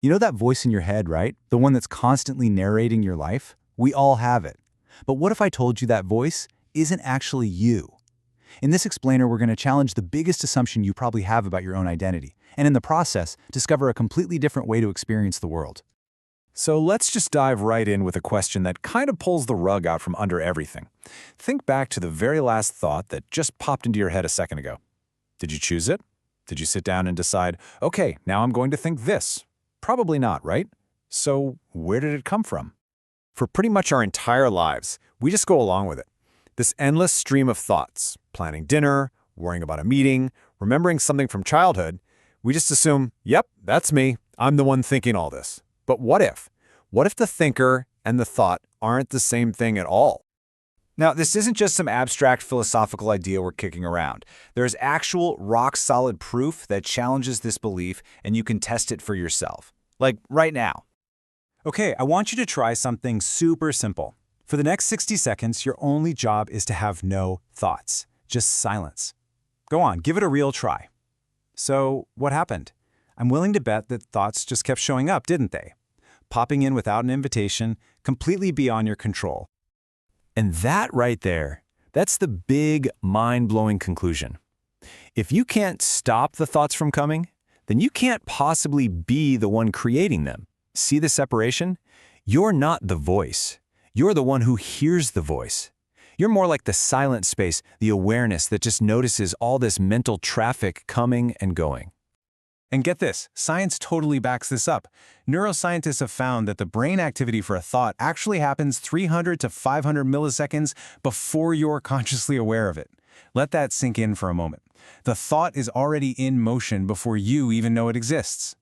You know that voice in your head, right? The one that's constantly narrating your life? We all have it. But what if I told you that voice isn't actually you? In this explainer, we're going to challenge the biggest assumption you probably have about your own identity, and in the process, discover a completely different way to experience the world. So let's just dive right in with a question that kind of pulls the rug out from under everything. Think back to the very last thought that just popped into your head a second ago. Did you choose it? Did you sit down and decide, okay, now I'm going to think this? Probably not, right? So where did it come from? For pretty much our entire lives, we just go along with it. This endless stream of thoughts, planning dinner, worrying about a meeting, remembering something from childhood, we just assume, yep, that's me. I'm the one thinking all this. But what if? What if the thinker and the thought aren't the same thing at all? Now, this isn't just some abstract philosophical idea we're kicking around. There's actual rock-solid proof that challenges this belief, and you can test it for yourself. Like right now. Okay, I want you to try something super simple. For the next 60 seconds, your only job is to have no thoughts, just silence. Go on, give it a real try. So, what happened? I'm willing to bet that thoughts just kept showing up, didn't they? Popping in without an invitation, completely beyond your control. And that right there, that's the big, mind-blowing conclusion. If you can't stop the thoughts from coming, then you can't possibly be the one creating them. See the separation? You're not the voice. You're the one who hears the voice. You're more like the silent space, the awareness that just notices all this mental traffic coming and going. And get this, science totally backs this up. Neuroscientists have found that the brain activity for a thought actually happens 300 to 500 milliseconds before you're consciously aware of it. Let that sink in for a moment. The thought is already in motion before you even know it exists.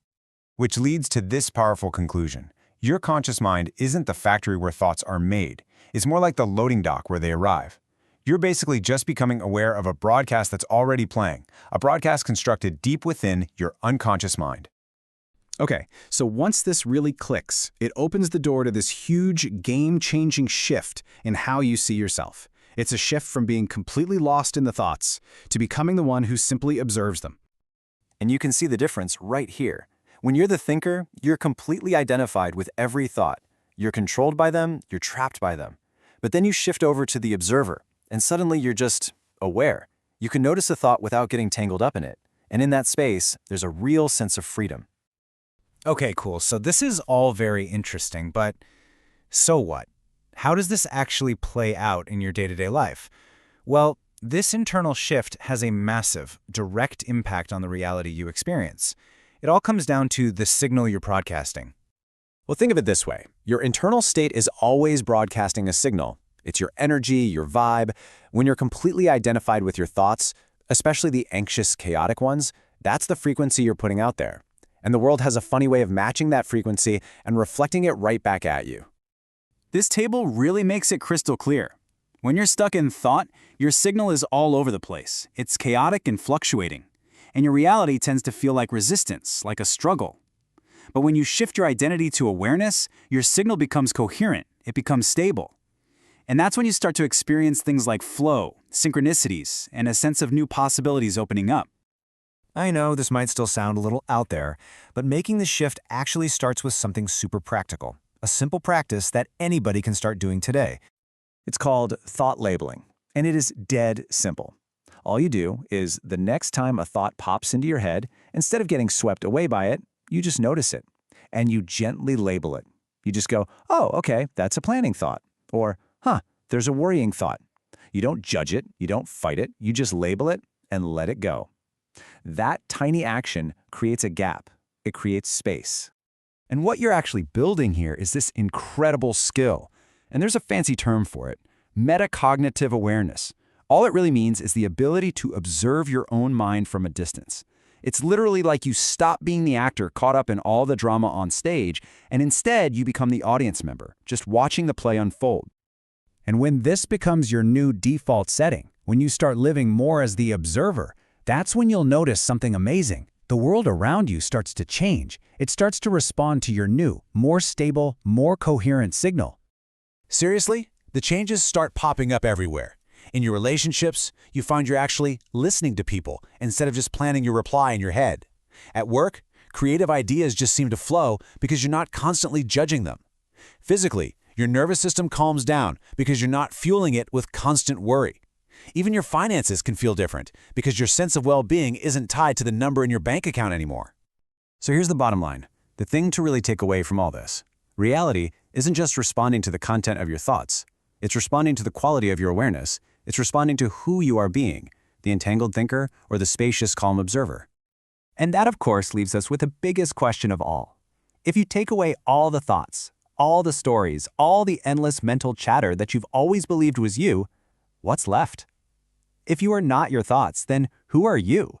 Which leads to this powerful conclusion. Your conscious mind isn't the factory where thoughts are made. It's more like the loading dock where they arrive. You're basically just becoming aware of a broadcast that's already playing, a broadcast constructed deep within your unconscious mind. Okay, so once this really clicks, it opens the door to this huge, game-changing shift in how you see yourself. It's a shift from being completely lost in the thoughts to becoming the one who simply observes them. And you can see the difference right here. When you're the thinker, you're completely identified with every thought. You're controlled by them, you're trapped by them. But then you shift over to the observer, and suddenly you're just aware. You can notice a thought without getting tangled up in it. And in that space, there's a real sense of freedom. Okay, cool. So this is all very interesting, but so what? How does this actually play out in your day-to-day life? Well, this internal shift has a massive, direct impact on the reality you experience. It all comes down to the signal you're broadcasting. Well, think of it this way. Your internal state is always broadcasting a signal. It's your energy, your vibe. When you're completely identified with your thoughts, especially the anxious, chaotic ones, that's the frequency you're putting out there. And the world has a funny way of matching that frequency and reflecting it right back at you. This table really makes it crystal clear. When you're stuck in thought, your signal is all over the place. It's chaotic and fluctuating. And your reality tends to feel like resistance, like a struggle. But when you shift your identity to awareness, your signal becomes coherent. It becomes stable. And that's when you start to experience things like flow, synchronicities, and a sense of new possibilities opening up. I know this might still sound a little out there, but making the shift actually starts with something super practical, a simple practice that anybody can start doing today. It's called thought labeling, and it is dead simple. All you do is the next time a thought pops into your head, instead of getting swept away by it, you just notice it, and you gently label it. You just go, oh, okay, that's a planning thought, or there's a worrying thought. You don't judge it, you don't fight it, you just label it and let it go. That tiny action creates a gap. It creates space. And what you're actually building here is this incredible skill. And there's a fancy term for it, metacognitive awareness. All it really means is the ability to observe your own mind from a distance. It's literally like you stop being the actor caught up in all the drama on stage, and instead you become the audience member, just watching the play unfold. And when this becomes your new default setting, when you start living more as the observer, that's when you'll notice something amazing. The world around you starts to change. It starts to respond to your new, more stable, more coherent signal. Seriously, the changes start popping up everywhere. In your relationships, you find you're actually listening to people instead of just planning your reply in your head. At work, Creative ideas just seem to flow because you're not constantly judging them. Physically, your nervous system calms down because you're not fueling it with constant worry. Even your finances can feel different because your sense of well-being isn't tied to the number in your bank account anymore. So here's the bottom line. The thing to really take away from all this. Reality isn't just responding to the content of your thoughts. It's responding to the quality of your awareness. It's responding to who you are being, the entangled thinker or the spacious, calm observer. And that, of course, leaves us with the biggest question of all. If you take away all the thoughts, all the stories, all the endless mental chatter that you've always believed was you, what's left? If you are not your thoughts, then who are you?